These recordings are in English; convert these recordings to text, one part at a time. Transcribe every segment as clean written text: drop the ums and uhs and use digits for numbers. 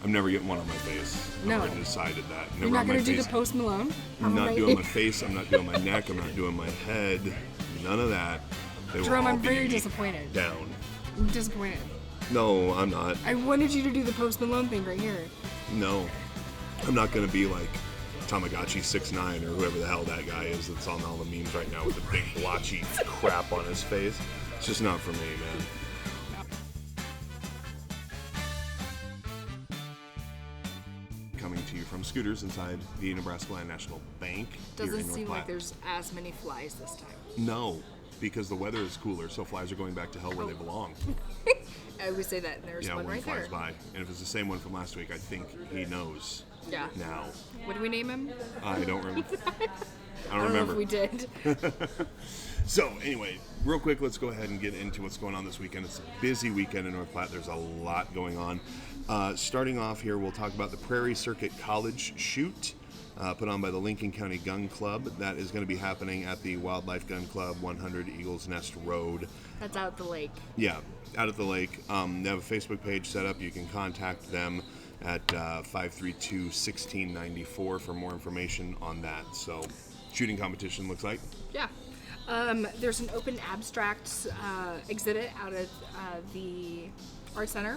I'm never getting one on my face. No. I've already decided that. Never You're not on my going to do face. the Post Malone? I'm not doing my face. I'm not doing my neck. I'm not doing my head. None of that. They will Jerome, all I'm very be disappointed. down. I'm disappointed. No, I'm not. I wanted you to do the Post Malone thing right here. No. I'm not going to be like Tamagotchi 6ix9ine or whoever the hell that guy is that's on all the memes right now with the big blotchy crap on his face. It's just not for me, man. Coming to you from scooters inside the Nebraska Land National Bank. here in Doesn't North seem Platte. like there's as many flies this time. No, because the weather is cooler, so flies are going back to hell where they belong. I would say that, and there's Yeah, one one right flies there. by. And if it's the same one from last week, I think he knows Yeah. now. What do we name him? I don't remember. I don't I don't know remember. if we did. So, anyway, real quick, let's go ahead and get into what's going on this weekend. It's a busy weekend in North Platte. There's a lot going on. Starting off here, we'll talk about the Prairie Circuit College Shoot, put on by the Lincoln County Gun Club. That is going to be happening at the Wildlife Gun Club, 100 Eagles Nest Road. That's out at the lake. Yeah, out at the lake. They have a Facebook page set up. You can contact them at 532-1694 for more information on that. So, shooting competition looks like. Yeah. There's an open abstract exhibit out at the Art Center,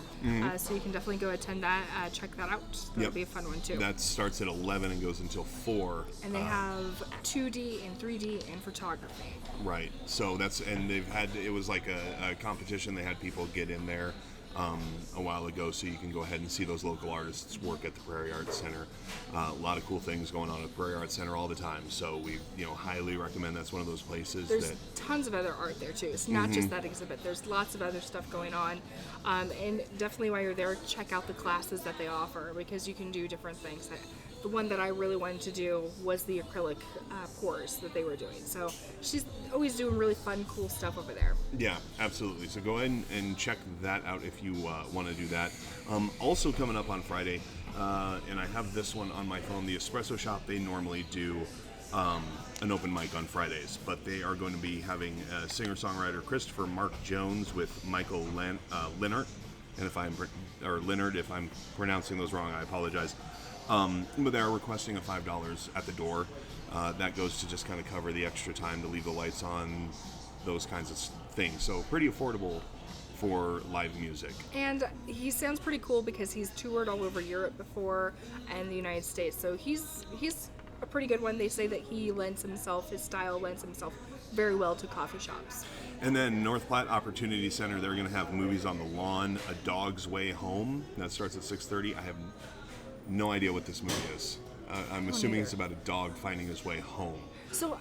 so you can definitely go attend that, check that out. That'll be a fun one too. That starts at 11 and goes until 4. And they have 2D and 3D and photography. Right. So that's, and they've had, it was like a competition. They had people get in there a while ago, so you can go ahead and see those local artists work at the Prairie Arts Center. A lot of cool things going on at Prairie Arts Center all the time. So we, highly recommend. That's one of those places There's that. tons of other art there too. It's not just that exhibit. There's lots of other stuff going on, and definitely while you're there, check out the classes that they offer because you can do different things. The one that I really wanted to do was the acrylic pours that they were doing. So she's always doing really fun, cool stuff over there. Yeah, absolutely. So go ahead and check that out if you want to do that. Also coming up on Friday, and I have this one on my phone, the Espresso Shop, they normally do an open mic on Fridays, but they are going to be having singer-songwriter Christopher Mark Jones with Michael Leonard, and if I'm pronouncing those wrong, I apologize. But they are requesting a $5 at the door. That goes to just kind of cover the extra time to leave the lights on, those kinds of things. So pretty affordable for live music. And he sounds pretty cool because he's toured all over Europe before and the United States. So he's a pretty good one. They say that his style lends himself very well to coffee shops. And then North Platte Opportunity Center, they're going to have Movies on the Lawn, A Dog's Way Home. That starts at 6:30. I have no idea what this movie is. I'm assuming it's about a dog finding his way home. So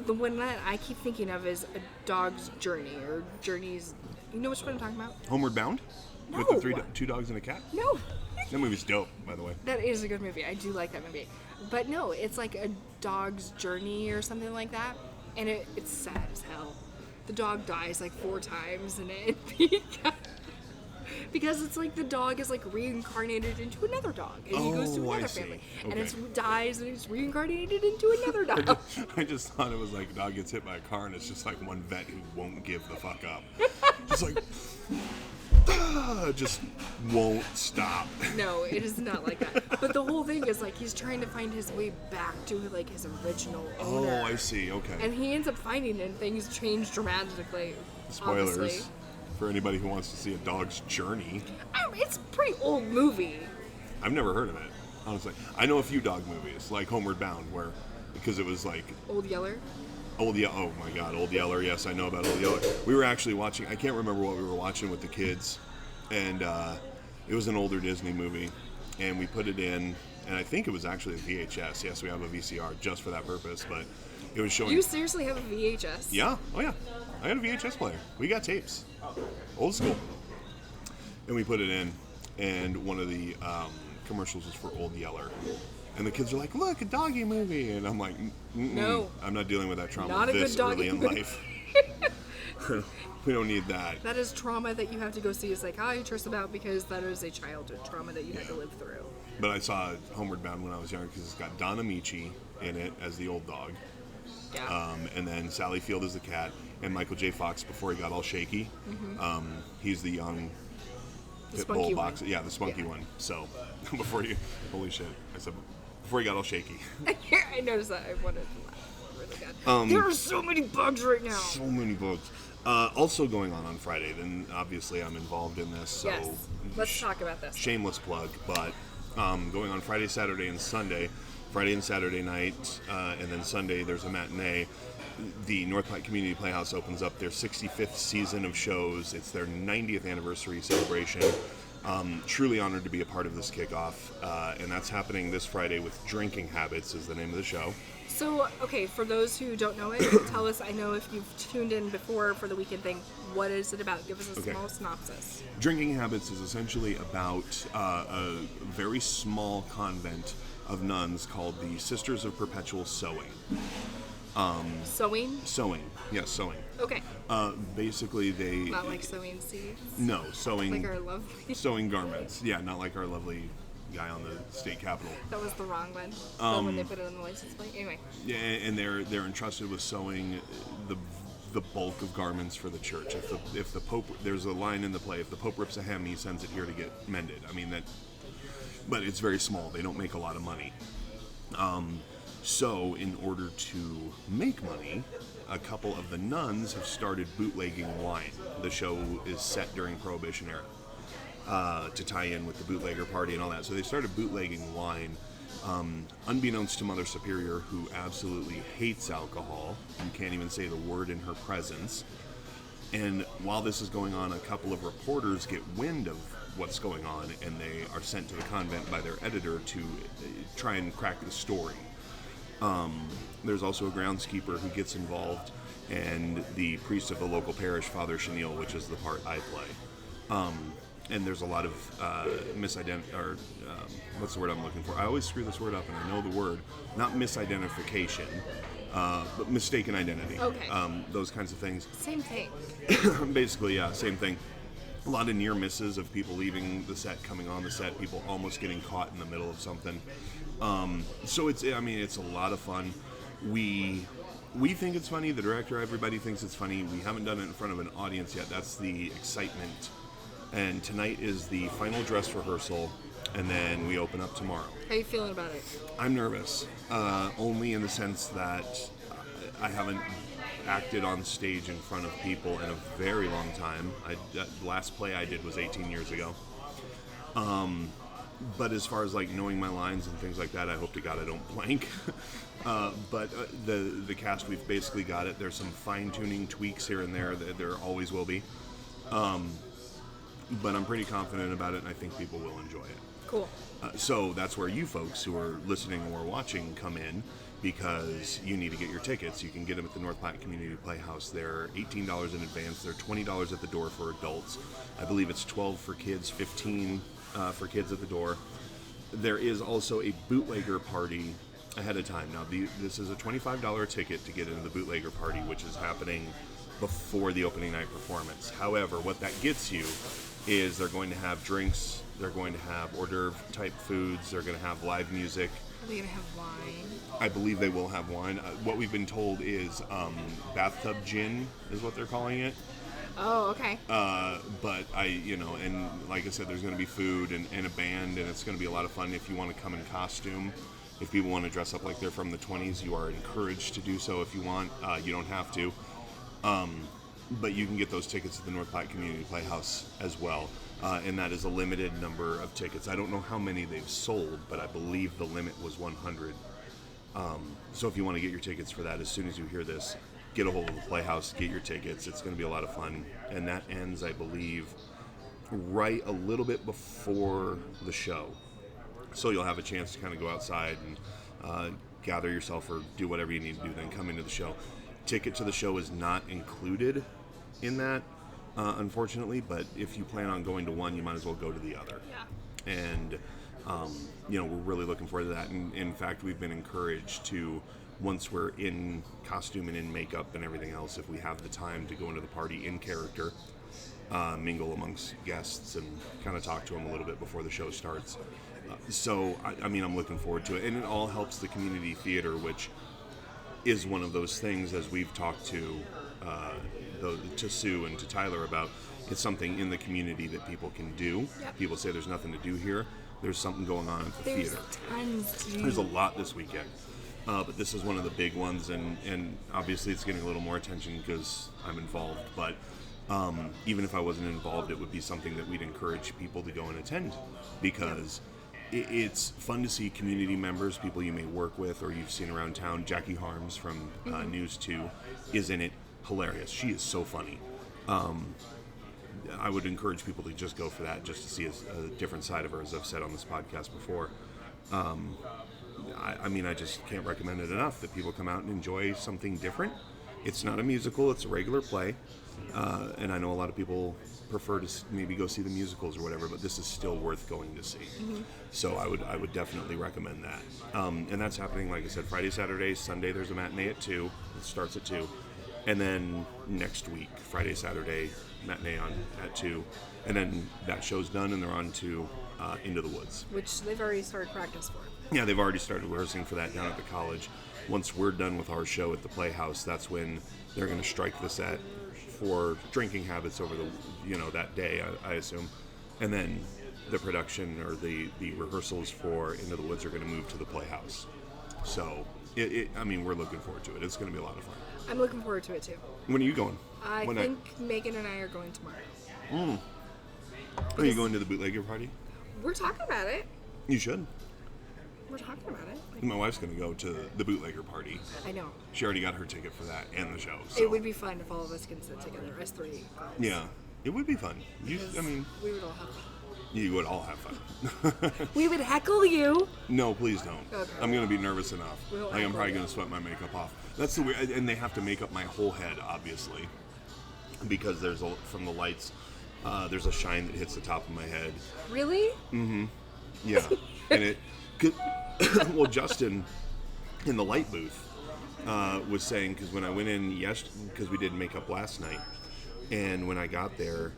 the one that I keep thinking of is A Dog's Journey or Journeys. You know which one I'm talking about? Homeward Bound? No. With the two dogs and a cat? No. That movie's dope, by the way. That is a good movie. I do like that movie. But no, it's like A Dog's Journey or something like that. And it's sad as hell. The dog dies like 4 times in it because it's like the dog is like reincarnated into another dog and he goes to another family. Okay. And it dies and it's reincarnated into another dog. I just thought it was like a dog gets hit by a car and it's just like one vet who won't give the fuck up. Just like, just won't stop. No, it is not like that. But the whole thing is like he's trying to find his way back to like his original owner. Oh, I see. Okay. And he ends up finding it and things change dramatically. Spoilers Obviously. for anybody who wants to see A Dog's Journey. It's a pretty old movie. I've never heard of it, honestly. I know a few dog movies, like Homeward Bound, because it was like Old Yeller. oh my God, Old Yeller. Yes, I know about Old Yeller. We were actually watching, I can't remember what we were watching with the kids, and it was an older Disney movie, and we put it in, and I think it was actually a VHS. Yes, we have a VCR just for that purpose, but it was showing. You seriously have a VHS? Yeah, oh yeah. I got a VHS player. We got tapes. Old school. And we put it in, and one of the commercials was for Old Yeller. And the kids are like, look, a doggy movie. And I'm like, No. I'm not dealing with that trauma Not a this good doggy early in movie. life. We don't need that. That is trauma that you have to go see a psychiatrist about because that is a childhood trauma that you had to live through. But I saw Homeward Bound when I was younger because it's got Don Amici in it as the old dog. Yeah. And then Sally Field is the cat, and Michael J. Fox before he got all shaky. Mm-hmm. He's the young pit bull spunky box. one. Yeah, the spunky Yeah. one. So holy shit! I said before he got all shaky. I noticed that. I wanted to laugh really good. There are so many bugs right now. So many books. Also going on Friday, then obviously I'm involved in this, so Yes. Let's talk about this. shameless plug, but going on Friday, Saturday, and Sunday. Friday and Saturday night, and then Sunday there's a matinee. The North Platte Community Playhouse opens up their 65th season of shows. It's their 90th anniversary celebration. Truly honored to be a part of this kickoff, and that's happening this Friday with Drinking Habits is the name of the show. So, okay, for those who don't know it, tell us, I know if you've tuned in before for the weekend thing, what is it about? Give us a small synopsis. Drinking Habits is essentially about a very small convent of nuns called the Sisters of Perpetual Sewing. Sewing? Sewing. Yes, sewing. Okay. Basically, they... Not like sewing seeds? No, sewing... Like our lovely... Sewing garments. Yeah, not like our lovely guy on the state capitol. That was the wrong one. The one they put it on the license plate. Anyway. Yeah, and they're entrusted with sewing the bulk of garments for the church. If the Pope... There's a line in the play, if the Pope rips a hem, he sends it here to get mended. I mean, that... But it's very small. They don't make a lot of money. So, in order to make money, a couple of the nuns have started bootlegging wine. The show is set during Prohibition era to tie in with the bootlegger party and all that. So they started bootlegging wine, unbeknownst to Mother Superior, who absolutely hates alcohol. You can't even say the word in her presence. And while this is going on, a couple of reporters get wind of what's going on, and they are sent to the convent by their editor to try and crack the story. There's also a groundskeeper who gets involved, and the priest of the local parish, Father Chenille, which is the part I play. And there's a lot of what's the word I'm looking for? I always screw this word up, and I know the word. Not misidentification, but mistaken identity. Okay. Those kinds of things. Same thing. Basically, yeah, same thing. A lot of near misses of people leaving the set, coming on the set, people almost getting caught in the middle of something. So it's a lot of fun. We think it's funny. The director, everybody thinks it's funny. We haven't done it in front of an audience yet. That's the excitement. And tonight is the final dress rehearsal, and then we open up tomorrow. How are you feeling about it? I'm nervous, only in the sense that I haven't acted on stage in front of people in a very long time. The last play I did was 18 years ago. But as far as like knowing my lines and things like that, I hope to God I don't blank. But the cast, we've basically got it. There's some fine-tuning tweaks here and there. There always will be. But I'm pretty confident about it, and I think people will enjoy it. Cool. So that's where you folks who are listening or watching come in, because you need to get your tickets. You can get them at the North Platte Community Playhouse. They're $18 in advance. They're $20 at the door for adults. I believe it's $12 for kids, $15 for kids at the door. There is also a bootlegger party ahead of time. Now, this is a $25 ticket to get into the bootlegger party, which is happening before the opening night performance. However, what that gets you is they're going to have drinks, they're going to have hors d'oeuvre type foods, they're going to have live music. Are they going to have wine? I believe they will have wine. What we've been told is bathtub gin is what they're calling it. Oh, okay. But and like I said, there's going to be food and a band, and it's going to be a lot of fun. If you want to come in costume, if people want to dress up like they're from the 20s, you are encouraged to do so if you want. You don't have to. But you can get those tickets at the North Platte Community Playhouse as well. And that is a limited number of tickets. I don't know how many they've sold, but I believe the limit was 100. So if you want to get your tickets for that, as soon as you hear this, get a hold of the Playhouse, get your tickets. It's going to be a lot of fun. And that ends, I believe, right a little bit before the show. So you'll have a chance to kind of go outside and gather yourself or do whatever you need to do, then come into the show. Ticket to the show is not included in that, unfortunately, but if you plan on going to one, you might as well go to the other. Yeah. And, we're really looking forward to that. And in fact, we've been encouraged to, once we're in costume and in makeup and everything else, if we have the time to go into the party in character, mingle amongst guests and kind of talk to them a little bit before the show starts. So I'm looking forward to it. And it all helps the community theater, which is one of those things, as we've talked to Sue and to Tyler about, it's something in the community that people can do. Yep. People say there's nothing to do here. There's something going on at the There's theater. tons to do. There's a lot this weekend. But this is one of the big ones, and obviously it's getting a little more attention because I'm involved. But even if I wasn't involved, it would be something that we'd encourage people to go and attend, because it's fun to see community members, people you may work with or you've seen around town. Jackie Harms from News 2 is in it. Hilarious. She is so funny. I would encourage people to just go for that, just to see a different side of her, as I've said on this podcast before. I mean, I just can't recommend it enough that people come out and enjoy something different. It's not a musical, it's a regular play. And I know a lot of people prefer to maybe go see the musicals or whatever, but this is still worth going to see. So I would definitely recommend that. And that's happening, like I said, Friday, Saturday, Sunday. There's a matinee at 2. It starts at 2. And then next week, Friday, Saturday, matinee at 2. And then that show's done, and they're on to Into the Woods. Which they've already started practice for. Yeah, they've already started rehearsing for that down at the college. Once we're done with our show at the Playhouse, that's when they're going to strike the set for drinking habits over that day, I assume. And then the production or the rehearsals for Into the Woods are going to move to the Playhouse. So, I mean, we're looking forward to it. It's going to be a lot of fun. I'm looking forward to it too. When are you going? I think Megan and I are going tomorrow. Are you going to the bootlegger party? We're talking about it. You should. We're talking about it. My wife's going to go to the bootlegger party. I know. She already got her ticket for that and the show. So. It would be fun if all of us can sit together, us three girls. Yeah, it would be fun. We would all have fun. You would all have fun. We would heckle you. No, please don't. Okay. I'm going to be nervous enough. We'll I'm probably you. going to sweat my makeup off. That's the weird, and they have to make up my whole head, obviously, because from the lights, there's a shine that hits the top of my head. Really? Yeah, and well, Justin in the light booth was saying, because when I went in because we did makeup last night, and when I got there,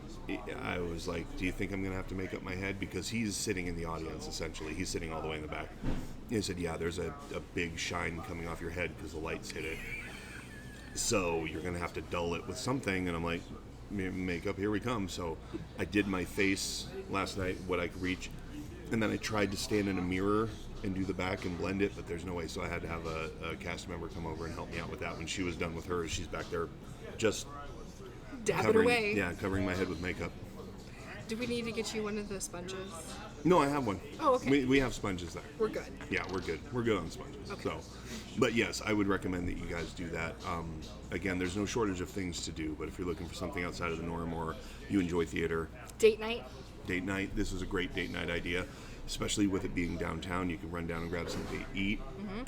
I was like, do you think I'm going to have to make up my head? Because he's sitting in the audience, essentially. He's sitting all the way in the back. And he said, yeah, there's a big shine coming off your head because the lights hit it. So you're going to have to dull it with something. And I'm like, makeup, here we come. So I did my face last night, what I could reach. And then I tried to stand in a mirror and do the back and blend it, but there's no way. So I had to have a cast member come over and help me out with that. When she was done with hers, she's back there just covering my head with makeup. Do we need to get you one of the sponges? No, I have one. Oh, okay. We have sponges there. We're good. Yeah, we're good. We're good on sponges. Okay. So, but yes, I would recommend that you guys do that. Again, there's no shortage of things to do, but if you're looking for something outside of the norm or you enjoy theater. Date night? Date night. This is a great date night idea, especially with it being downtown. You can run down and grab something to eat.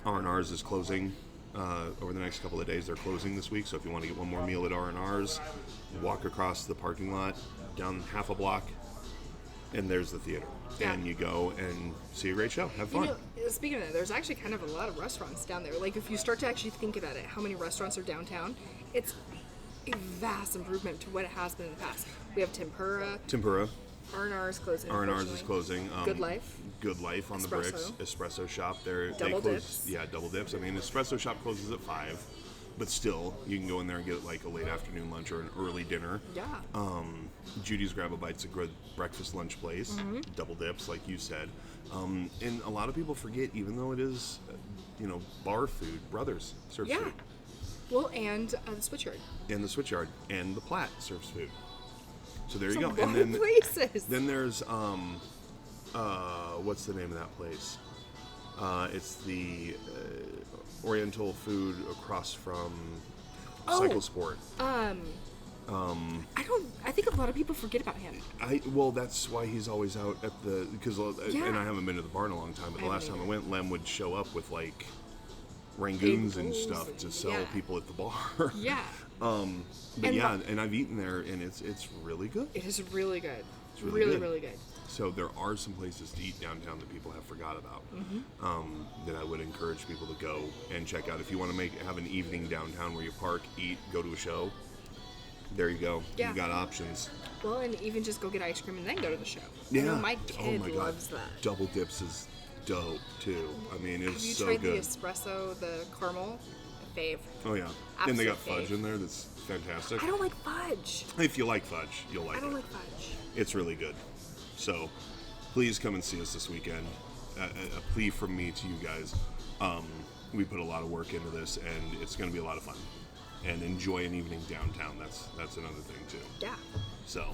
R&R's is closing. Over the next couple of days, they're closing this week, so if you want to get one more meal at R&R's, walk across the parking lot, down half a block, and there's the theater. Yeah. And you go and see a great show. Have fun. Speaking of that, there's actually kind of a lot of restaurants down there. Like, if you start to actually think about it, how many restaurants are downtown, it's a vast improvement to what it has been in the past. We have Tempura. R&R is closing. R&R's is closing. Good Life. Good Life on the bricks. Espresso Shop. They Double close. Dips. Yeah, Double Dips. I mean, Espresso Shop closes at 5, but still, you can go in there and get like a late afternoon lunch or an early dinner. Yeah. Judy's Grab a Bite's a good breakfast lunch place. Double Dips, like you said. And a lot of people forget, even though it is, bar food, Brothers serves food. Well, and the Switchyard. And the Switchyard. And the Platte serves food. So there you go. And then places. Then there's what's the name of that place? It's the Oriental food across from Cycle Sport. I think a lot of people forget about him. Well, that's why he's always out at and I haven't been to the bar in a long time, but the last time I went, Lem would show up with like rangoons and stuff to sell people at the bar. Yeah. And I've eaten there, and it's really good. It is really good. It's really good. So there are some places to eat downtown that people have forgot about, that I would encourage people to go and check out. If you want to have an evening downtown where you park, eat, go to a show, there you go. Yeah. You've got options. Well, and even just go get ice cream and then go to the show. Yeah. My kid loves that. Double Dips is dope, too. I mean, it's so good. Have you tried the espresso, the caramel? fave. Oh yeah, Absolute and they got fave. fudge in there. That's fantastic. I don't like fudge. If you like fudge, you'll like it. I don't like fudge. It's really good. So, please come and see us this weekend. A plea from me to you guys. We put a lot of work into this, and it's going to be a lot of fun. And enjoy an evening downtown. That's another thing too. Yeah. So.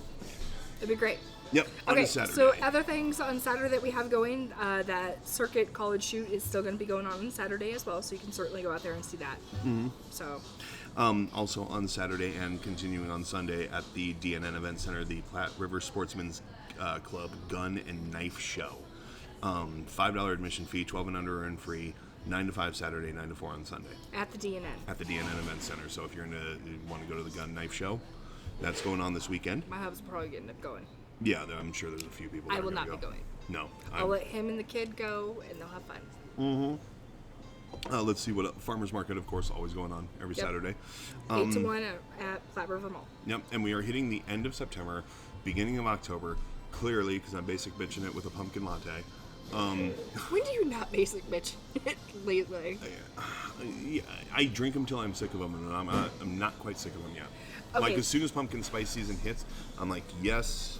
It'd be great. Yep. On Okay, a Saturday. so other things on Saturday that we have going, that Circuit College Shoot is still going to be going on Saturday as well, so you can certainly go out there and see that. Mm-hmm. So. Also on Saturday and continuing on Sunday at the DNN Event Center, the Platte River Sportsman's Club Gun and Knife Show. $5 admission fee, 12 and under and free, 9 to 5 Saturday, 9 to 4 on Sunday. At the DNN. At the DNN Event Center. So if you want to go to the gun knife show, that's going on this weekend. My husband's probably going to end up going. Yeah, I'm sure there's a few people that I are will gonna not be going. No. I'll let him and the kid go, and they'll have fun. Let's see what Farmers Market, of course, always going on every Yep. Saturday. 8 to 1 at Platte River Mall. Yep, and we are hitting the end of September, beginning of October, clearly, because I'm basic bitching it with a pumpkin latte. When do you not basic bitch it lately? Yeah, I drink them till I'm sick of them, and I'm not quite sick of them yet. Okay. Like, as soon as pumpkin spice season hits, I'm like, yes,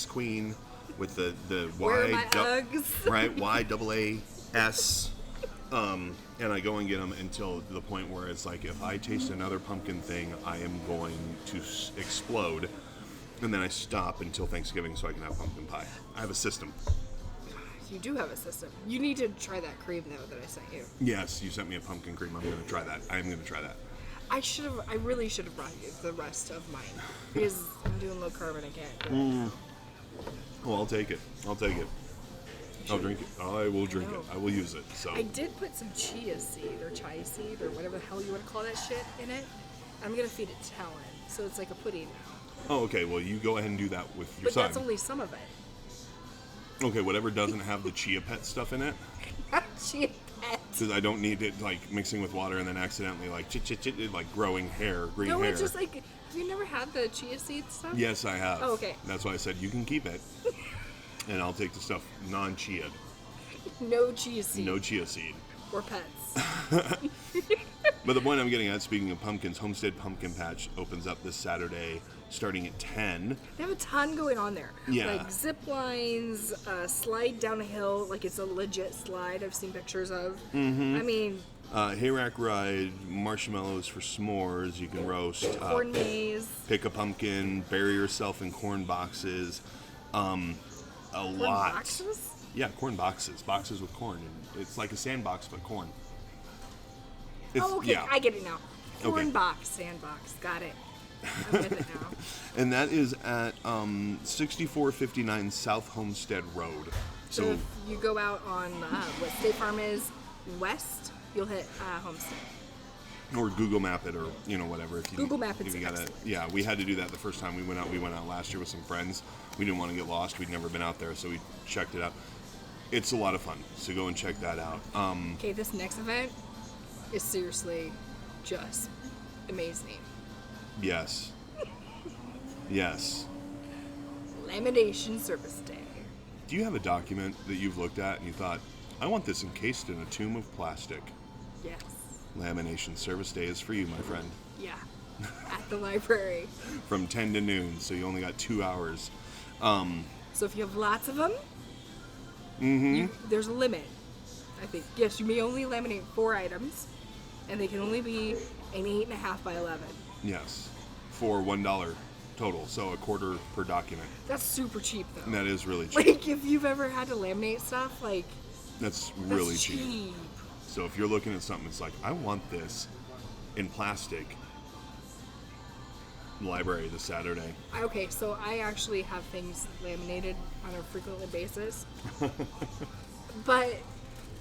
queen, with the Where are Y, my Uggs? right, YAAS. And I go and get them until the point where it's like, if I taste another pumpkin thing, I am going to explode. And then I stop until Thanksgiving so I can have pumpkin pie. I have a system. You do have a system. You need to try that cream, though, that I sent you. Yes, you sent me a pumpkin cream. I'm going to try that. I am going to try that. I really should have brought you the rest of mine. Because I'm doing low carb and I can't do it. Oh, I'll take it. I'll drink it. I will drink it. I will use it. So I did put some chia seed or whatever the hell you want to call that shit in it. I'm going to feed it Talon. So it's like a pudding now. Oh, okay. Well, you go ahead and do that with your But son. that's only some of it. Okay, whatever doesn't have the chia pet stuff in it, Not chia pet. because I don't need it like mixing with water and then accidentally like like growing hair, green No, hair. it's just like, have you never had the chia seed stuff? Yes, I have. Oh, okay. That's why I said you can keep it, and I'll take the stuff non-chia, No chia seed. no chia seed. Or pets. But the point I'm getting at, speaking of pumpkins, Homestead Pumpkin Patch opens up this Saturday, starting at 10. They have a ton going on there. Yeah. Like zip lines, slide down a hill, like it's a legit slide I've seen pictures of. Mm-hmm. I mean, Hayrack ride, marshmallows for s'mores, you can roast. corn maze. Pick a pumpkin, bury yourself in corn boxes. Corn Lot. boxes? Yeah, corn boxes. Boxes with corn. And it's like a sandbox, but corn. It's, Oh, okay, yeah. I get it now. Okay. Corn box, sandbox, got it. I'm with it now. And that is at 6459 South Homestead Road. So if you go out on what State Farm is west, you'll hit Homestead. Or Google Map it, or whatever. If you, Google Map it's if you gotta, excellent. yeah, we had to do that the first time we went out. We went out last year with some friends. We didn't want to get lost. We'd never been out there, so we checked it out. It's a lot of fun, so go and check that out. Okay, this next event is seriously just amazing. Yes. Yes. Lamination Service Day. Do you have a document that you've looked at and you thought, I want this encased in a tomb of plastic? Yes. Lamination Service Day is for you, my friend. Yeah. At the library. From 10 to noon, so you only got 2 hours. So if you have lots of them, there's a limit. I think. Yes, you may only laminate 4 items, and they can only be an 8.5 by 11. Yes. For $1 total, so a quarter per document. That's super cheap, though. And that is really cheap. Like, if you've ever had to laminate stuff, like, That's really that's cheap. cheap. So if you're looking at something, it's like, I want this in plastic. Library this Saturday. Okay, so I actually have things laminated on a frequent basis. But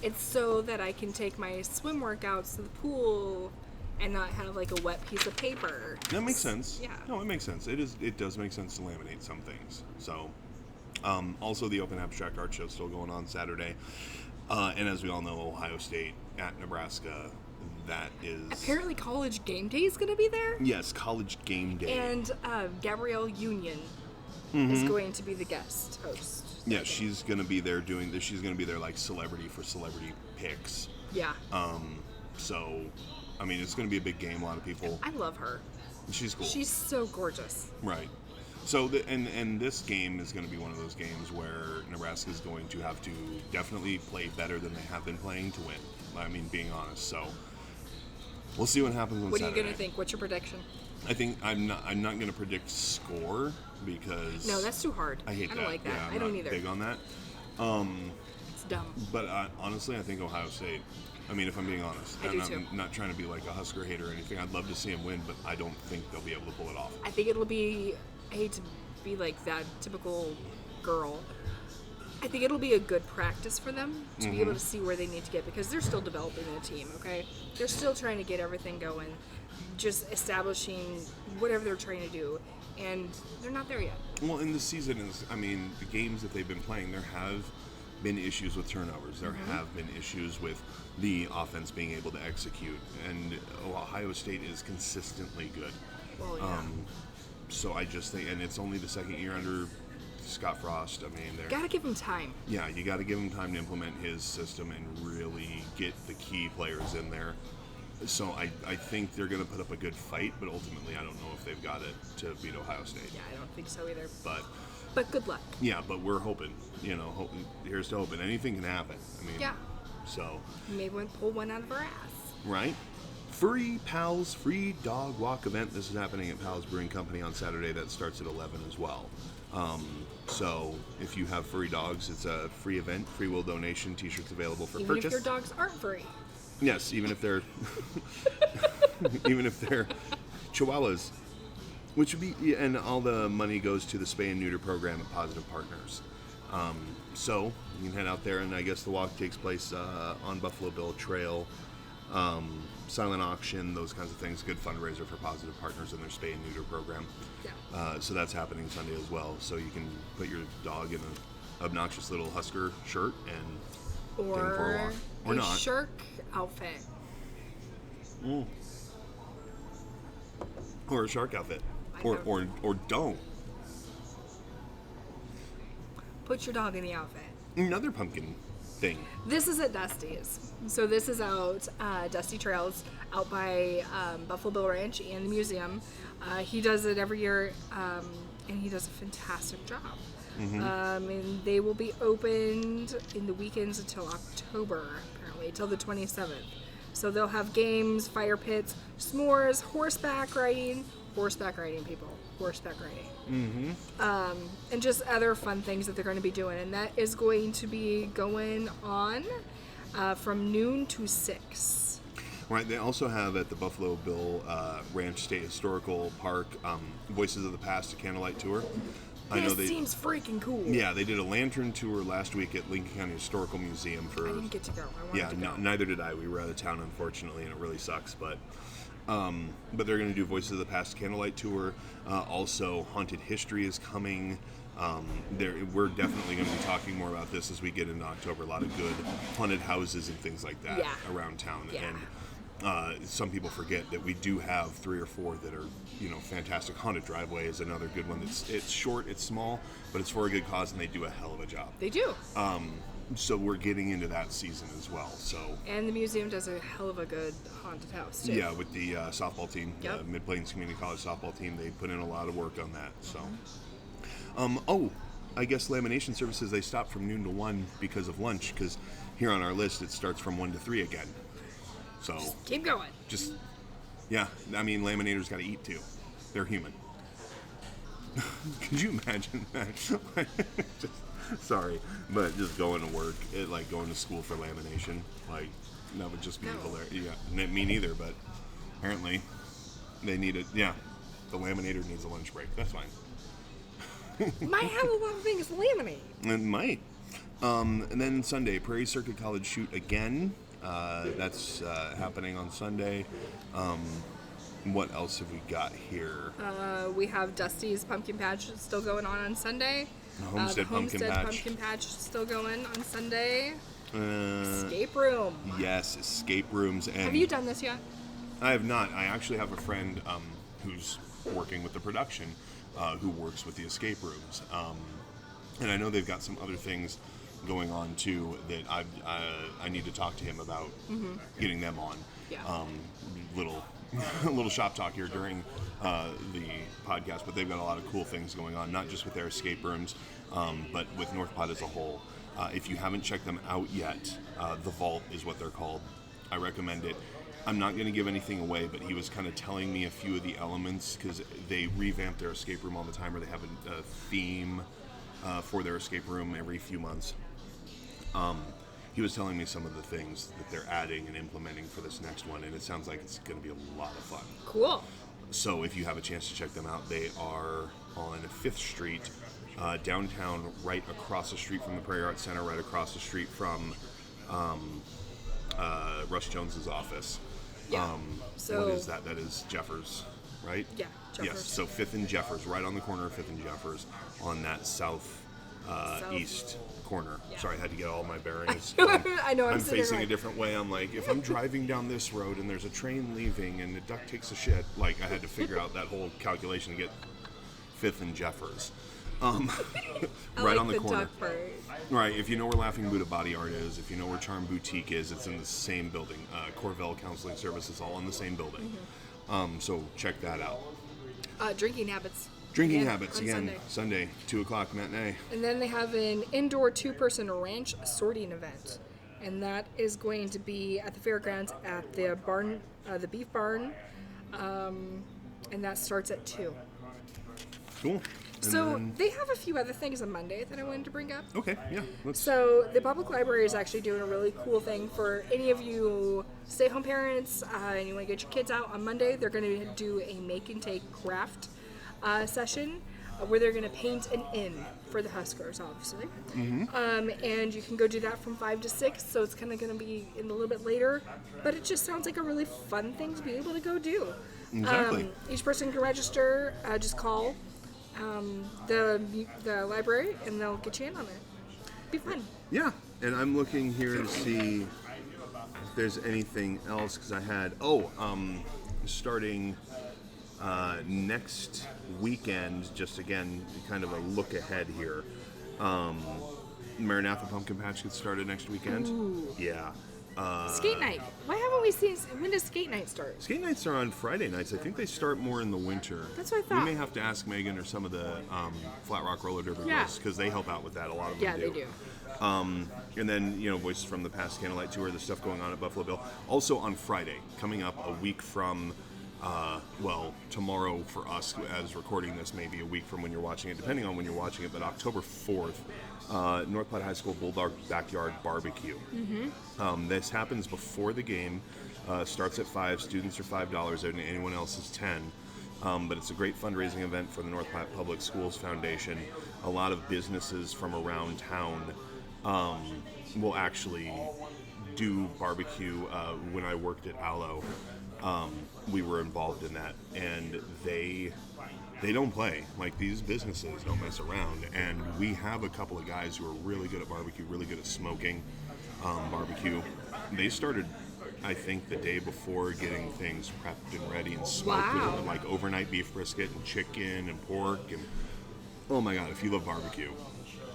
it's so that I can take my swim workouts to the pool and not have like a wet piece of paper. That makes sense. Yeah. No, it makes sense. It does make sense to laminate some things. So, also the Open Abstract Art Show still going on Saturday. And as we all know, Ohio State at Nebraska. That is Apparently College Game Day is going to be there. yes, College Game Day. And Gabrielle Union is going to be the guest host. Yeah, she's gonna be there doing this. She's gonna be there like celebrity for celebrity picks. Yeah. So I mean, it's going to be a big game. A lot of people. I love her. She's cool. She's so gorgeous. Right. So, and this game is going to be one of those games where Nebraska is going to have to definitely play better than they have been playing to win. I mean, being honest. So, we'll see what happens on Saturday. What are you going to think? What's your prediction? I think I'm not going to predict score because no, that's too hard. I hate that. I don't like that. Yeah, I don't either. Big on that. It's dumb. But honestly, I think Ohio State. I mean, if I'm being honest, I do too. I'm not trying to be like a Husker hater or anything. I'd love to see them win, but I don't think they'll be able to pull it off. I think it'll be. I hate to be like that typical girl. I think it'll be a good practice for them to be able to see where they need to get because they're still developing their team. Okay, they're still trying to get everything going, just establishing whatever they're trying to do, and they're not there yet. Well, in the season is, I mean, the games that they've been playing, there have been issues with turnovers. There have been issues with the offense being able to execute, and Ohio State is consistently good. Well, yeah. So I just think, and it's only the second year under Scott Frost. I mean, they're Gotta give him time. yeah, you got to give him time to implement his system and really get the key players in there. So I think they're going to put up a good fight, but ultimately I don't know if they've got it to beat Ohio State. Yeah, I don't think so either. But good luck. yeah, but we're hoping. Here's to hoping. Anything can happen. I mean, Yeah. So Maybe we'll pull one out of our ass. right. Furry Pals Free Dog Walk event. This is happening at Pals Brewing Company on Saturday. That starts at 11 as well. So if you have furry dogs, it's a free event, free will donation, t-shirts available for Even purchase. if your dogs aren't furry. Yes, even if they're chihuahuas, which would be, and all the money goes to the spay and neuter program at Positive Partners. So you can head out there, and I guess the walk takes place on Buffalo Bill Trail. Silent auction, those kinds of things. Good fundraiser for Positive Partners and their spay and neuter program. Yeah. So that's happening Sunday as well. So you can put your dog in an obnoxious little Husker shirt and take him for a walk. Or a not. shark outfit. Or a shark outfit. I Or don't. Put your dog in the outfit. Another pumpkin thing. This is at Dusty's. So this is out Dusty Trails out by Buffalo Bill Ranch and the museum. He does it every year, and he does a fantastic job. And they will be opened in the weekends until October, apparently, till the 27th. So they'll have games, fire pits, s'mores, horseback riding, people, horseback riding. And just other fun things that they're going to be doing. And that is going to be going on from noon to 6. Right. They also have at the Buffalo Bill Ranch State Historical Park Voices of the Past, a candlelight tour. This seems freaking cool. Yeah, they did a lantern tour last week at Lincoln County Historical Museum for. I didn't get to go. I wanted to go. Neither did I. We were out of town, unfortunately, and it really sucks. But they're going to do Voices of the Past candlelight tour. Also, Haunted History is coming. We're definitely going to be talking more about this as we get into October. A lot of good haunted houses and things like that around town. Yeah. And some people forget that we do have 3 or 4 that are, fantastic. Haunted Driveway is another good one. It's short, it's small, but it's for a good cause, and they do a hell of a job. They do. So we're getting into that season as well. So. And the museum does a hell of a good haunted house too. Yeah, with the softball team, yep. The Mid-Plains Community College softball team, they put in a lot of work on that. So. I guess lamination services, they stop from noon to 1 because of lunch, because here on our list it starts from 1 to 3 again. So just keep going. Laminators got to eat too. They're human. Could you imagine that? Sorry, but just going to work, going to school for lamination, that would just be hilarious. Yeah, me neither, but apparently they need it. Yeah, the laminator needs a lunch break. That's fine. Might have a lot of things to laminate. It might. And then Sunday, Prairie Circuit College shoot again. That's happening on Sunday. What else have we got here? We have Dusty's Pumpkin Patch still going on Sunday. The Homestead Pumpkin Patch still going on Sunday. Escape room. Yes, escape rooms. And have you done this yet? I have not. I actually have a friend who's working with the production who works with the escape rooms. And I know they've got some other things going on too that I need to talk to him about getting them on. Yeah. Little shop talk here during the podcast, but they've got a lot of cool things going on, not just with their escape rooms, but with North Platte as a whole. If you haven't checked them out yet, The Vault is what they're called. I recommend it. I'm not going to give anything away, but he was kind of telling me a few of the elements because they revamp their escape room all the time, or they have a theme for their escape room every few months. He was telling me some of the things that they're adding and implementing for this next one, and it sounds like it's going to be a lot of fun. Cool. So if you have a chance to check them out, they are on 5th Street, downtown, right across the street from the Prairie Arts Center, right across the street from Russ Jones's office. Yeah. What is that? That is Jeffers, right? Yeah, Jeffers. Yes, so 5th and Jeffers, right on the corner of 5th and Jeffers, on that southeast corner. Yeah. Sorry, I had to get all my bearings. I know, I'm sitting facing right. a different way. I'm like, if I'm driving down this road and there's a train leaving and the duck takes a shit, like I had to figure out that whole calculation to get 5th and Jeffers. Right on the corner. Duck part. Right, if you know where Laughing Buddha Body Art is, if you know where Charm Boutique is, it's in the same building. Corvell Counseling Services, all in the same building. So check that out. Drinking habits. Drinking Yeah, habits, on again, Sunday, 2 o'clock matinee. And then they have an indoor 2-person ranch sorting event. And that is going to be at the fairgrounds at the barn, the beef barn. And that starts at 2. Cool. So they have a few other things on Monday that I wanted to bring up. Okay, yeah. So the public library is actually doing a really cool thing for any of you stay-at-home parents and you want to get your kids out on Monday. They're going to do a make and take craft session where they're going to paint an inn for the Huskers, obviously. And you can go do that from 5 to 6, so it's kind of going to be in a little bit later. But it just sounds like a really fun thing to be able to go do. Exactly. Each person can register, just call the library, and they'll get you in on it. Be fun. Yeah, and I'm looking here to see if there's anything else, because I had, starting next weekend, just again, kind of a look ahead here. Maranatha Pumpkin Patch gets started next weekend. Ooh. Yeah. Skate night. Why haven't we seen? When does skate night start? Skate nights are on Friday nights. I think they start more in the winter. That's what I thought. We may have to ask Megan or some of the Flat Rock Roller Derby Yeah. girls, because they help out with that. A lot of them Yeah, do. they do. And then, Voices from the Past Candlelight Tour, the stuff going on at Buffalo Bill. Also on Friday, coming up a week from, tomorrow for us as recording this, maybe a week from when you're watching it, depending on when you're watching it, but October 4th, North Platte High School Bulldog Backyard Barbecue. This happens before the game, starts at 5, students are $5, and anyone else is 10. But it's a great fundraising event for the North Platte Public Schools Foundation. A lot of businesses from around town will actually do barbecue. When I worked at Aloe, we were involved in that, and they don't play. Like, these businesses don't mess around, and we have a couple of guys who are really good at barbecue, really good at smoking barbecue. They started, I think, the day before, getting things prepped and ready and smoked. Wow. Like overnight beef brisket and chicken and pork, and oh my god, if you love barbecue.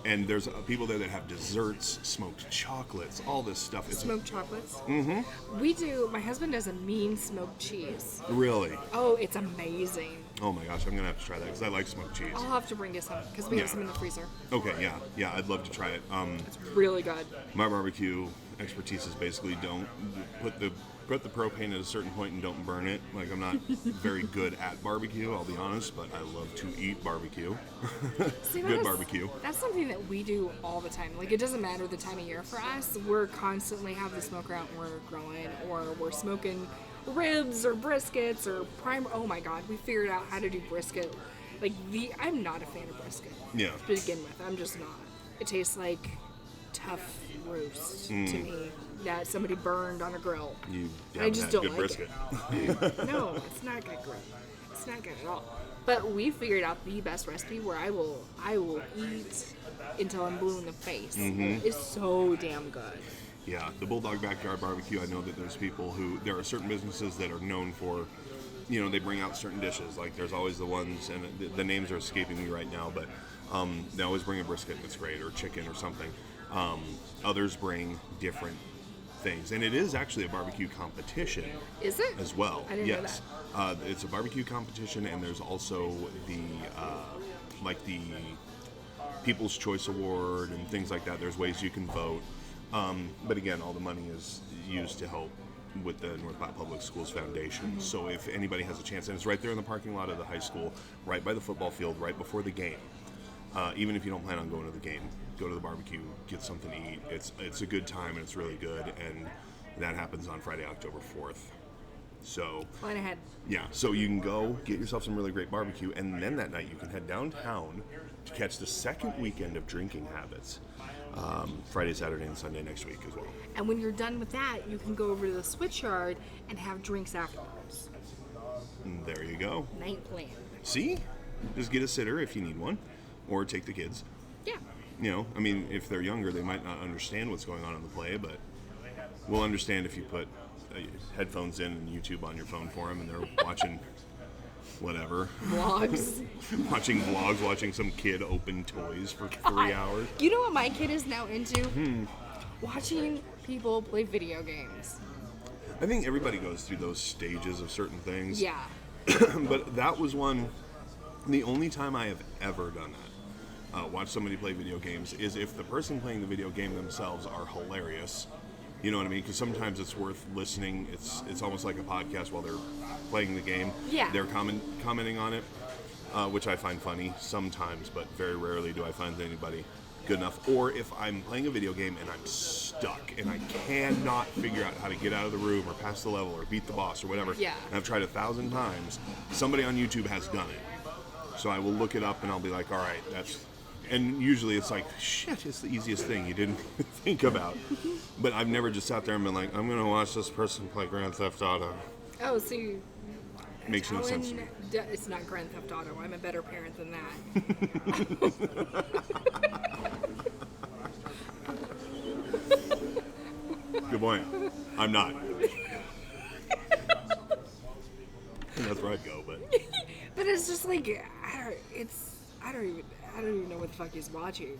And there's people there that have desserts, smoked chocolates, all this stuff. It's Smoked chocolates. Mm-hmm. We do. My husband does a mean smoked cheese. Really? Oh, it's amazing. Oh my gosh, I'm gonna have to try that because I like smoked cheese. I'll have to bring you some because we have some in the freezer. Okay, yeah, I'd love to try it. It's really good. My barbecue expertise is basically don't put the propane at a certain point and don't burn it. Like, I'm not very good at barbecue, I'll be honest, but I love to eat barbecue. See, Good barbecue. That's something that we do all the time. Like, it doesn't matter the time of year for us. We're constantly have the smoker out and we're grilling, or we're smoking ribs or briskets or prime. Oh my god, we figured out how to do brisket. Like, I'm not a fan of brisket. Yeah. To begin with, I'm just not. It tastes like tough roast to me that somebody burned on a grill. I just don't good like brisket. it. No, it's not good grill. It's not good at all. But we figured out the best recipe where I will eat until I'm blue in the face. It's so damn good. Yeah, the Bulldog Backyard Barbecue, I know that there's people there are certain businesses that are known for, they bring out certain dishes. Like, there's always the ones, and the names are escaping me right now, but they always bring a brisket that's great, or chicken or something. Others bring different things, and it is actually a barbecue competition. Is it? As well? I didn't know that. It's a barbecue competition, and there's also the the People's Choice Award and things like that. There's ways you can vote, but again, all the money is used to help with the North Platte Public Schools Foundation. Mm-hmm. So if anybody has a chance, and it's right there in the parking lot of the high school, right by the football field, right before the game. Even if you don't plan on going to the game, go to the barbecue, get something to eat. It's a good time, and it's really good, and that happens on Friday, October 4th. So Plan ahead. yeah, so you can go get yourself some really great barbecue, and then that night you can head downtown to catch the second weekend of Drinking Habits. Friday, Saturday, and Sunday next week as well. And when you're done with that, you can go over to the switch yard and have drinks afterwards. And there you go. Night plan. See? Just get a sitter if you need one, or take the kids. Yeah. You know, I mean, if they're younger, they might not understand what's going on in the play, but we'll understand if you put headphones in and YouTube on your phone for them, and they're watching whatever. Vlogs. Watching vlogs, watching some kid open toys for 3 hours. You know what my kid is now into? Watching people play video games. I think everybody goes through those stages of certain things. Yeah. But that was the only time I have ever done that. Watch somebody play video games is if the person playing the video game themselves are hilarious. You know what I mean? Because sometimes it's worth listening. It's almost like a podcast while they're playing the game. Yeah. They're commenting on it, which I find funny sometimes, but very rarely do I find anybody good enough. Or if I'm playing a video game and I'm stuck and I cannot figure out how to get out of the room or pass the level or beat the boss or whatever, Yeah. and I've tried 1,000 times, somebody on YouTube has done it. So I will look it up and I'll be like, all right, and usually it's like, shit, it's the easiest thing you didn't think about. But I've never just sat there and been like, I'm going to watch this person play Grand Theft Auto. Oh, see. Makes no sense to me. It's not Grand Theft Auto. I'm a better parent than that. Good point. I'm not. And that's where I'd go, but... But it's just like, I don't even know what the fuck he's watching.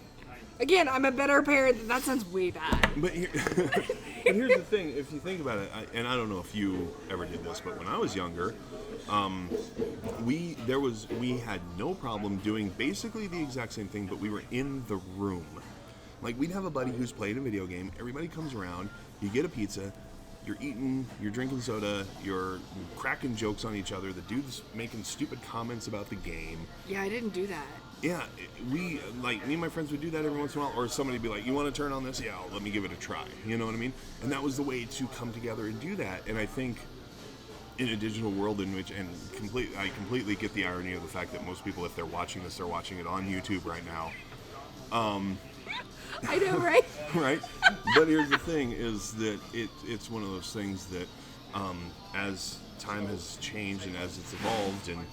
Again, I'm a better parent. That sounds way bad. But here's the thing. If you think about it, and I don't know if you ever did this, but when I was younger, we had no problem doing basically the exact same thing, but we were in the room. Like, we'd have a buddy who's played a video game. Everybody comes around. You get a pizza. You're eating. You're drinking soda. You're cracking jokes on each other. The dude's making stupid comments about the game. Yeah, I didn't do that. Yeah, me and my friends would do that every once in a while, or somebody would be like, you want to turn on this? Yeah, let me give it a try. You know what I mean? And that was the way to come together and do that. And I think in a digital world in which, I completely get the irony of the fact that most people, if they're watching this, they're watching it on YouTube right now. I know, right? Right? But here's the thing, is that it's one of those things that as time has changed and as it's evolved, and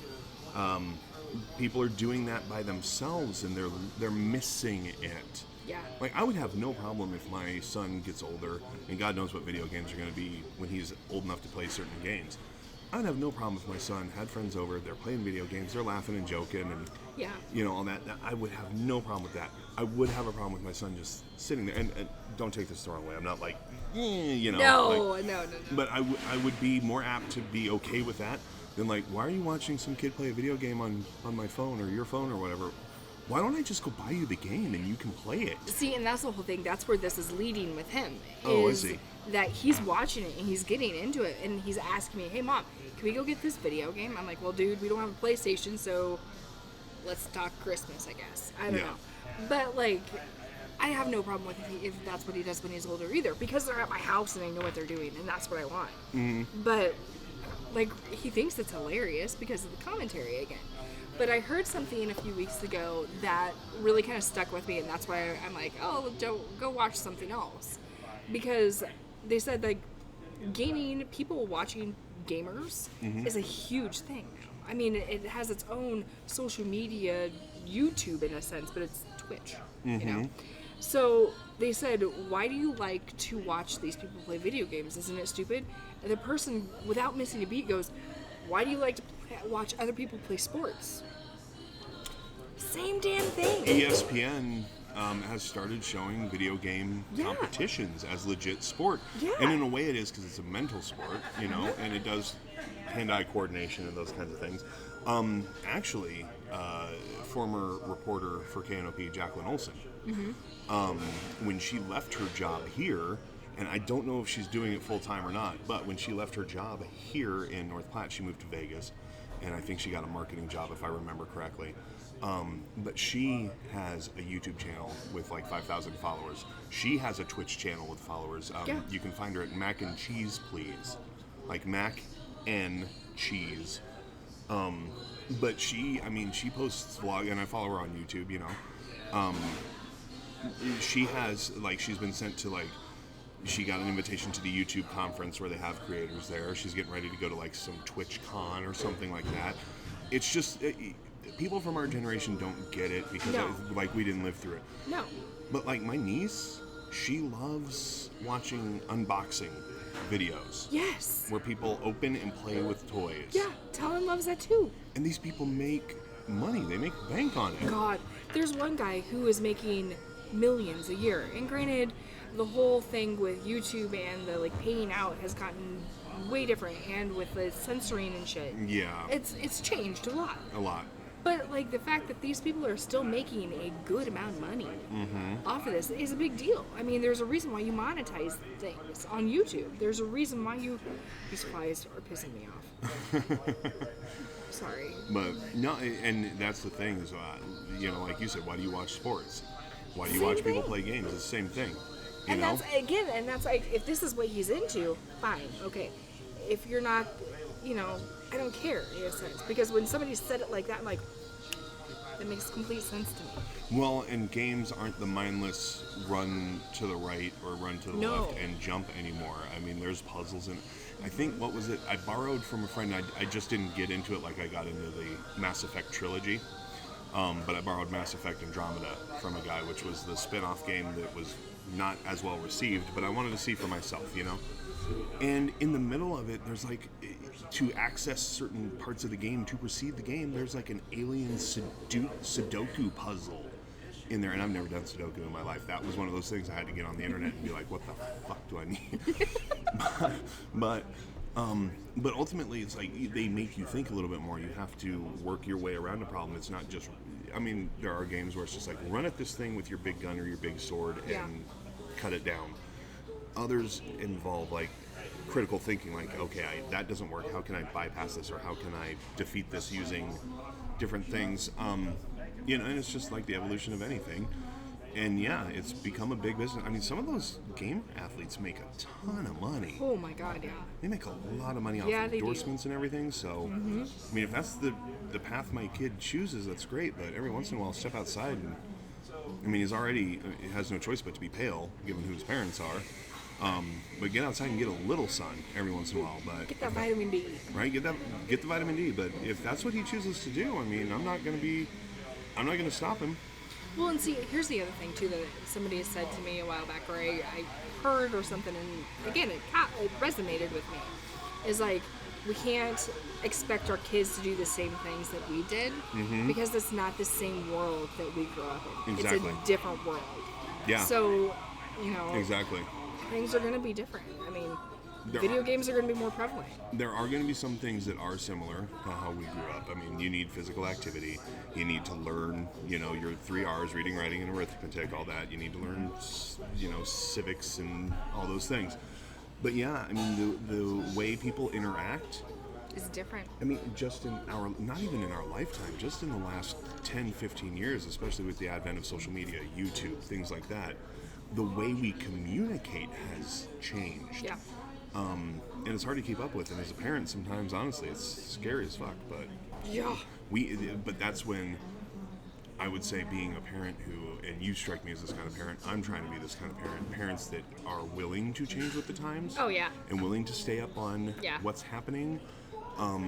people are doing that by themselves, and they're missing it. Yeah. Like, I would have no problem if my son gets older, and God knows what video games are going to be when he's old enough to play certain games. I would have no problem if my son had friends over, they're playing video games, they're laughing and joking, and Yeah. you know, all that. I would have no problem with that. I would have a problem with my son just sitting there, and don't take this the wrong way. I'm not like, you know. No. But I would be more apt to be okay with that than like, why are you watching some kid play a video game on my phone or your phone or whatever? Why don't I just go buy you the game and you can play it? See, and that's the whole thing. That's where this is leading with him. Oh, I is see. That he's watching it and he's getting into it, and he's asking me, hey, Mom, can we go get this video game? I'm like, well, dude, we don't have a PlayStation, so let's talk Christmas, I guess. I don't know. But, like, I have no problem with if that's what he does when he's older either, because they're at my house and I know what they're doing, and that's what I want. Mm-hmm. But, like, he thinks it's hilarious because of the commentary again. But I heard something a few weeks ago that really kind of stuck with me, and that's why I'm like, oh, don't go watch something else. Because they said, like, people watching gamers is a huge thing now. I mean, it has its own social media, YouTube in a sense, but it's Twitch, you know? So they said, why do you like to watch these people play video games? Isn't it stupid? And the person, without missing a beat, goes, why do you like to watch other people play sports? Same damn thing. ESPN has started showing video game Yeah. competitions as legit sport. Yeah. And in a way it is, because it's a mental sport, and it does hand-eye coordination and those kinds of things. Actually, former reporter for KNOP, Jacqueline Olsen, when she left her job here, and I don't know if she's doing it full-time or not, but when she left her job here in North Platte, she moved to Vegas, and I think she got a marketing job, if I remember correctly. But she has a YouTube channel with like 5,000 followers. She has a Twitch channel with followers. Yeah. You can find her at Mac and Cheese, please. Like Mac and Cheese. But she posts vlog, and I follow her on YouTube, she has, like, she's been sent to, like, she got an invitation to the YouTube conference where they have creators there. She's getting ready to go to, like, some Twitch con or something like that. It's just, people from our generation don't get it because, No. we didn't live through it. No. But, like, my niece, she loves watching unboxing videos. Yes. Where people open and play with toys. Yeah. Talon loves that too. And these people make money. They make bank on it. God, there's one guy who is making millions a year. And granted, the whole thing with YouTube and the like paying out has gotten way different, and with the censoring and shit. Yeah. It's changed a lot. A lot. But like the fact that these people are still making a good amount of money off of this is a big deal. I mean, there's a reason why you monetize things on YouTube. There's a reason why these flies are pissing me off. Sorry. But no, and that's the thing is, like you said, why do you watch sports? Why do you Same watch people thing. play games? It's the same thing. And that's like, if this is what he's into, fine, okay. If you're not, I don't care in a sense, because when somebody said it like that, I'm like, that makes complete sense to me. Well, and games aren't the mindless run to the right or run to the No. left and jump anymore. I mean, there's puzzles and I think, what was it? I borrowed from a friend. I just didn't get into it like I got into the Mass Effect trilogy. But I borrowed Mass Effect Andromeda from a guy, which was the spin-off game that was not as well received, but I wanted to see for myself, And in the middle of it, there's like, to access certain parts of the game, to proceed the game, there's like an alien Sudoku puzzle in there, and I've never done Sudoku in my life. That was one of those things I had to get on the internet and be like, what the fuck do I need? But ultimately, it's like they make you think a little bit more. You have to work your way around the problem. It's not just, there are games where it's just like, run at this thing with your big gun or your big sword and cut it down. Others involve like critical thinking, like, okay, that doesn't work. How can I bypass this, or how can I defeat this using different things? And it's just like the evolution of anything. And yeah, it's become a big business. Some of those game athletes make a ton of money. Oh my God, yeah. They make a lot of money off Yeah, they do. endorsements and everything. So, if that's the path my kid chooses, that's great. But every once in a while, step outside and, he has no choice but to be pale, given who his parents are. But get outside and get a little sun every once in a while. But Get that vitamin D. right, get the vitamin D. But if that's what he chooses to do, I'm not going to stop him. Well, and see, here's the other thing, too, that somebody has said to me a while back, or I heard or something, and again, it resonated with me, is like, we can't expect our kids to do the same things that we did, because it's not the same world that we grew up in. Exactly. It's a different world. Yeah. So, Exactly. things are going to be different. There Video are. games are going to be more prevalent. There are going to be some things that are similar to how we grew up. You need physical activity. You need to learn, your 3 R's, reading, writing, and arithmetic, all that. You need to learn, civics and all those things. But yeah, the way people interact Is different. just in not even in our lifetime, just in the last 10, 15 years, especially with the advent of social media, YouTube, things like that, the way we communicate has changed. Yeah. And it's hard to keep up with. And as a parent, sometimes, honestly, it's scary as fuck. But Yeah. but that's when I would say, being a parent who, and you strike me as this kind of parent, I'm trying to be this kind of parent. Parents that are willing to change with the times. Oh, yeah. And willing to stay up on what's happening. Are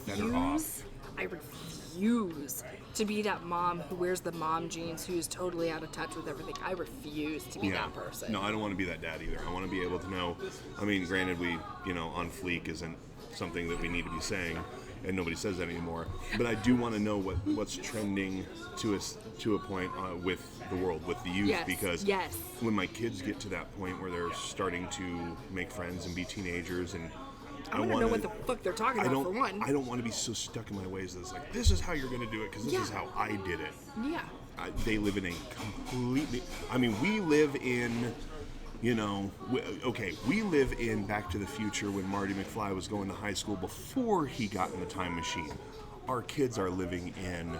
better off. I refuse to be that mom who wears the mom jeans, who's totally out of touch with everything. I refuse to be that person. No, I don't want to be that dad either. I want to be able to know. Granted, we, on fleek isn't something that we need to be saying, and nobody says that anymore. But I do want to know what's trending to a point with the world, with the youth, Yes, because yes. when my kids get to that point where they're starting to make friends and be teenagers, and I want to know what the fuck they're talking about, for one. I don't want to be so stuck in my ways that it's like, this is how you're going to do it, because this is how I did it. Yeah. They live in a completely... I mean, we live in... You know, we live in Back to the Future when Marty McFly was going to high school before he got in the time machine. Our kids are living in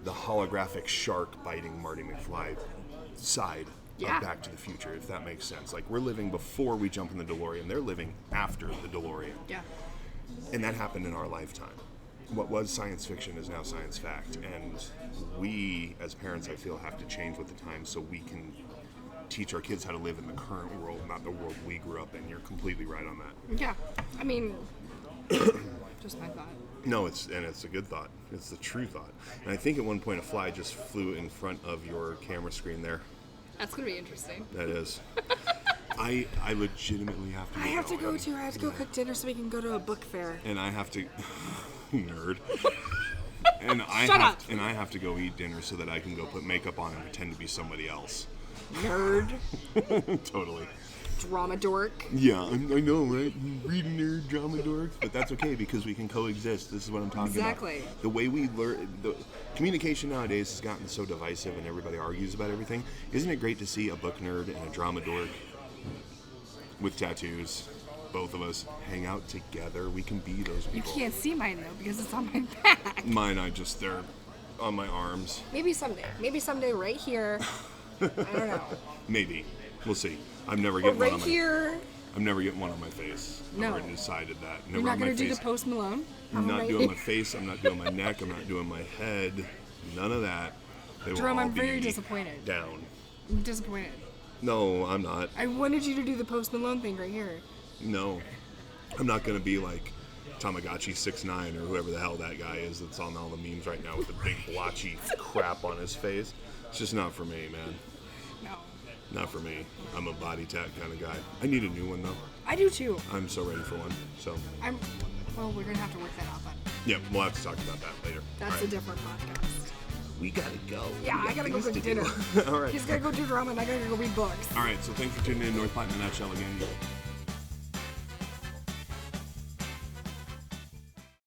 the holographic shark biting Marty McFly side of Back to the Future, if that makes sense. Like, we're living before we jump in the DeLorean. They're living after the DeLorean. Yeah. And that happened in our lifetime. What was science fiction is now science fact. And we, as parents, I feel, have to change with the times so we can teach our kids how to live in the current world, not the world we grew up in. You're completely right on that. Yeah. I mean, just my thought. No, it's a good thought. It's the true thought. And I think at one point a fly just flew in front of your camera screen there. That's going to be interesting. That is. I legitimately have to go. I have to go cook dinner so we can go to a book fair. And I have to... Nerd. And I have to go eat dinner so that I can go put makeup on and pretend to be somebody else. Nerd. Totally. Drama dork. Yeah, I know, right? Reading nerd, drama dorks, but that's okay because we can coexist. This is what I'm talking about. Exactly. The way we learn, the communication nowadays has gotten so divisive and everybody argues about everything. Isn't it great to see a book nerd and a drama dork with tattoos, both of us, hang out together? We can be those people. You can't see mine though because it's on my back. Mine, they're on my arms. Maybe someday. Maybe someday right here. I don't know. Maybe. We'll see. I'm never getting right one on here. I'm never getting one on my face. No. I've already decided that. Never You're not on my going to do face. the Post Malone? I'm not doing my face. I'm not doing my neck. I'm not doing my head. None of that. They will Jerome, all I'm very be disappointed. Down. I'm disappointed. No, I'm not. I wanted you to do the Post Malone thing right here. No. I'm not going to be like Tamagotchi 6ix9ine or whoever the hell that guy is that's on all the memes right now with the big blotchy crap on his face. It's just not for me, man. No. Not for me. I'm a body tat kind of guy. I need a new one, though. I do too. I'm so ready for one. So. Well, we're going to have to work that out then. Yeah, we'll have to talk about that later. That's a different podcast. We gotta go. Yeah, I gotta go cook dinner. All right. He's gotta go do drama and I gotta go read books. All right, so thanks for tuning in. North Platte in a nutshell again.